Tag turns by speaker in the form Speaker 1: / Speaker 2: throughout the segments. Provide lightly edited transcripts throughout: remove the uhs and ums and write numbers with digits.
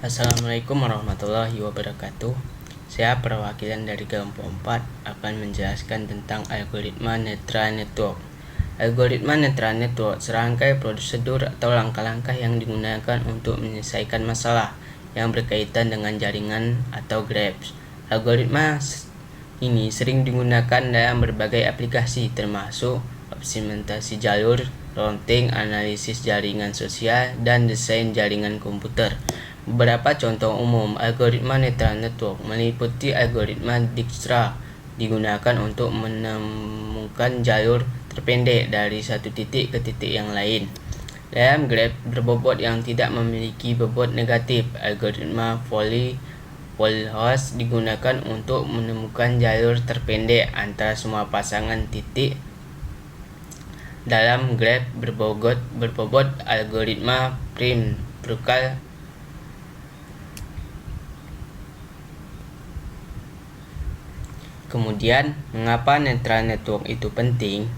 Speaker 1: Assalamualaikum warahmatullahi wabarakatuh. Saya perwakilan dari kelompok 4 akan menjelaskan tentang algoritma netral network. Algoritma netral network serangkai prosedur atau langkah-langkah yang digunakan untuk menyelesaikan masalah yang berkaitan dengan jaringan atau graph. Algoritma ini sering digunakan dalam berbagai aplikasi termasuk optimalisasi jalur, routing, analisis jaringan sosial, dan desain jaringan komputer. Beberapa contoh umum algoritma netral network meliputi algoritma Dijkstra, digunakan untuk menemukan jalur terpendek dari satu titik ke titik yang lain. Dalam graph berbobot yang tidak memiliki bobot negatif, algoritma Foley-House digunakan untuk menemukan jalur terpendek antara semua pasangan titik. Dalam graph berbobot, algoritma Prime-Bruckner. Kemudian, mengapa netral network itu penting?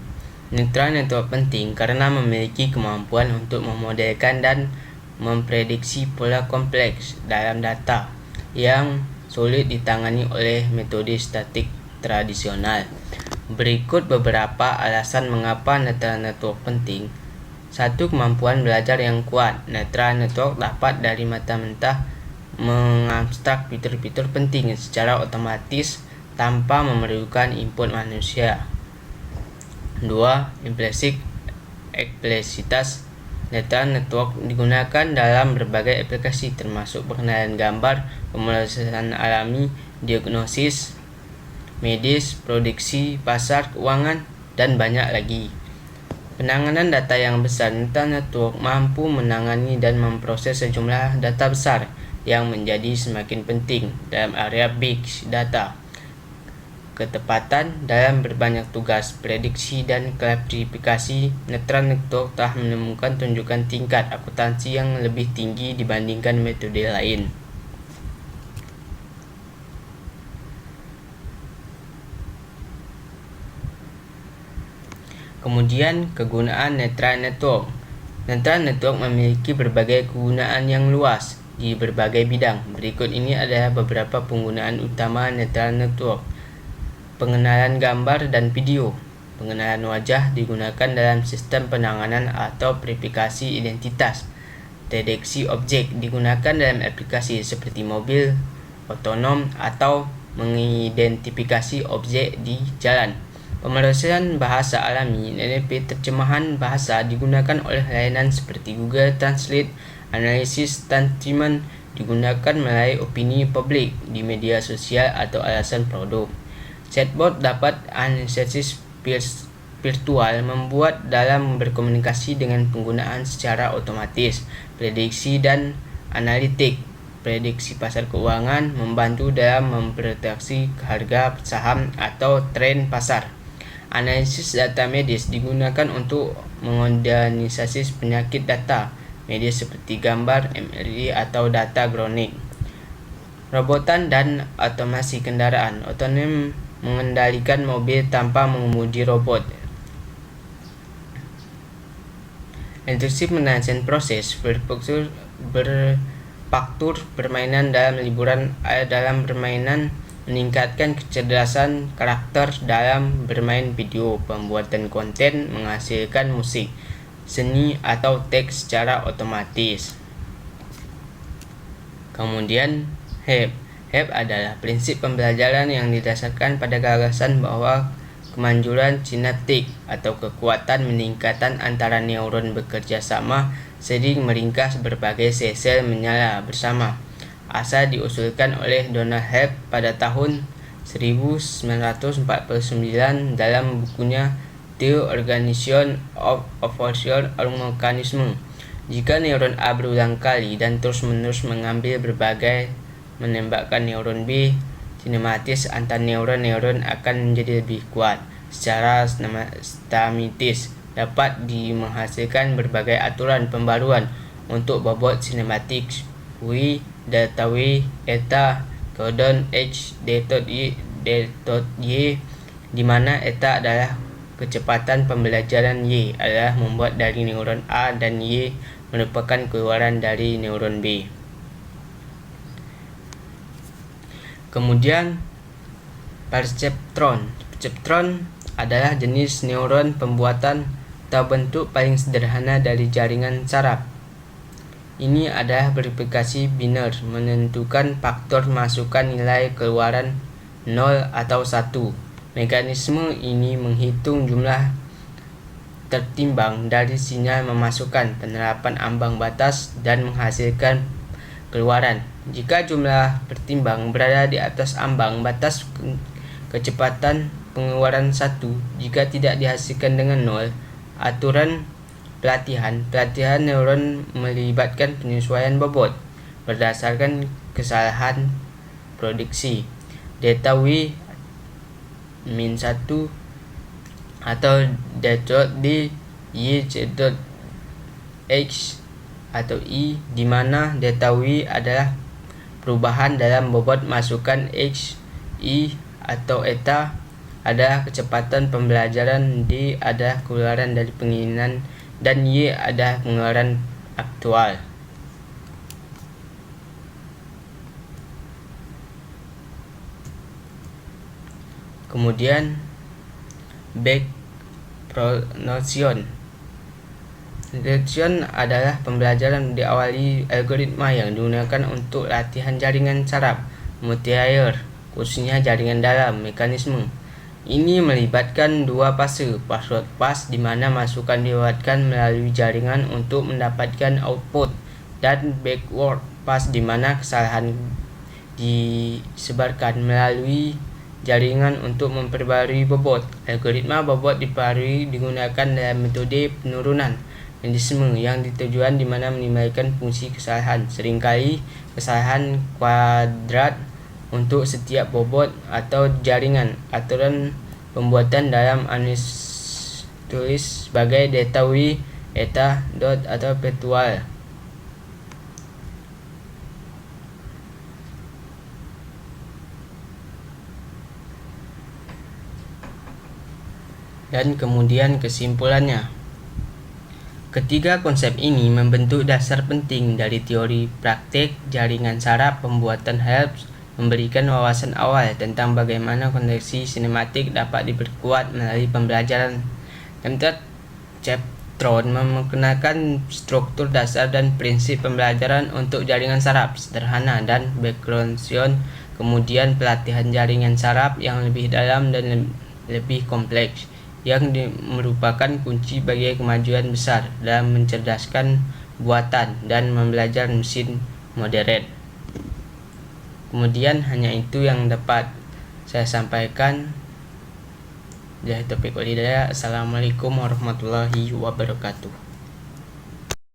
Speaker 1: Netral network penting karena memiliki kemampuan untuk memodelkan dan memprediksi pola kompleks dalam data yang sulit ditangani oleh metode statistik tradisional. Berikut beberapa alasan mengapa netral network penting. 1. Kemampuan belajar yang kuat. Netral network dapat dari mata-mentah mengabstrak fitur-fitur penting secara otomatis tanpa memerlukan input manusia. 2. Eksplisitas. Netral network digunakan dalam berbagai aplikasi termasuk pengenalan gambar, pemrosesan alami, diagnosis medis, prediksi pasar keuangan, dan banyak lagi. Penanganan data yang besar. Netral network mampu menangani dan memproses sejumlah data besar yang menjadi semakin penting dalam area big data. Ketepatan dalam berbanyak tugas prediksi dan klasifikasi. Netral network telah menemukan tunjukkan tingkat akuntansi yang lebih tinggi dibandingkan metode lain. Kemudian, kegunaan netral network. Netral network memiliki berbagai kegunaan yang luas di berbagai bidang. Berikut ini adalah beberapa penggunaan utama netral network. Pengenalan gambar dan video. Pengenalan wajah digunakan dalam sistem penanganan atau verifikasi identitas. Deteksi objek digunakan dalam aplikasi seperti mobil otonom atau mengidentifikasi objek di jalan. Pemrosesan bahasa alami (NLP) terjemahan bahasa digunakan oleh layanan seperti Google Translate. Analisis sentiment digunakan melalui opini publik di media sosial atau alasan produk. Chatbot dapat analisis virtual membuat dalam berkomunikasi dengan penggunaan secara otomatis. Prediksi dan analitik. Prediksi pasar keuangan membantu dalam memprediksi harga saham atau tren pasar. Analisis data medis digunakan untuk menganalisis penyakit data medis seperti gambar, MRI, atau data kronik. Robotan dan otomasi kendaraan. Otonom mengendalikan mobil tanpa mengemudi robot. Intrusive management proses berfaktur permainan dalam dalam permainan meningkatkan kecerdasan karakter dalam bermain video, pembuatan konten, menghasilkan musik, seni, atau teks secara otomatis. Kemudian, HEP adalah prinsip pembelajaran yang didasarkan pada gagasan bahwa kemanjuran sinaptik atau kekuatan meningkatan antara neuron bekerja sama sering meringkas berbagai sel menyala bersama. Asal diusulkan oleh Donald Hebb pada tahun 1949 dalam bukunya The Organization of Social Organisms. Jika neuron A berulang kali dan terus-menerus menembakkan neuron B, sinapsis antar neuron akan menjadi lebih kuat. Secara sistematis dapat menghasilkan berbagai aturan pembaruan untuk bobot sinaptik W, delta W, eta, codon H, Y, di mana eta adalah kecepatan pembelajaran, Y adalah membuat dari neuron A, dan Y merupakan keluaran dari neuron B. Kemudian perseptron. Perseptron adalah jenis neuron pembuatan atau bentuk paling sederhana dari jaringan saraf. Ini adalah verifikasi biner, menentukan faktor masukan nilai keluaran 0 atau 1. Mekanisme ini menghitung jumlah tertimbang dari sinyal memasukkan, penerapan ambang batas, dan menghasilkan keluaran. Jika jumlah tertimbang berada di atas ambang batas kecepatan pengeluaran 1, jika tidak dihasilkan dengan 0, aturan pelatihan neuron melibatkan penyesuaian bobot berdasarkan kesalahan prediksi. Delta W min 1 atau delta D Y X atau I, di mana delta W adalah perubahan dalam bobot masukan, X, I atau eta adalah kecepatan pembelajaran, D adalah keluaran dari penginginan, dan Y adalah pengeluaran aktual. Kemudian backpropagation. Regression adalah pembelajaran diawali algoritma yang digunakan untuk latihan jaringan saraf multi-layer, khususnya jaringan dalam. Mekanisme ini melibatkan dua fase: forward pass, di mana masukan dilewatkan melalui jaringan untuk mendapatkan output, dan backward pass, di mana kesalahan disebarkan melalui jaringan untuk memperbarui bobot. Algoritma bobot diperbarui digunakan dalam metode penurunan mekanisme yang ditujuan di mana menimbulkan fungsi kesalahan, seringkali kesalahan kuadrat untuk setiap bobot atau jaringan. Aturan pembuatan dalam analis tulis sebagai delta W, eta, dot atau virtual. Dan kemudian kesimpulannya. Ketiga konsep ini membentuk dasar penting dari teori praktik jaringan saraf pembuatan HELPS, memberikan wawasan awal tentang bagaimana koneksi sinematik dapat diperkuat melalui pembelajaran. Perceptron memperkenalkan struktur dasar dan prinsip pembelajaran untuk jaringan saraf sederhana, dan backpropagation kemudian pelatihan jaringan saraf yang lebih dalam dan lebih kompleks, yang merupakan kunci bagi kemajuan besar dalam mencerdaskan buatan dan membelajar mesin modern. Kemudian hanya itu yang dapat saya sampaikan. Assalamualaikum warahmatullahi wabarakatuh.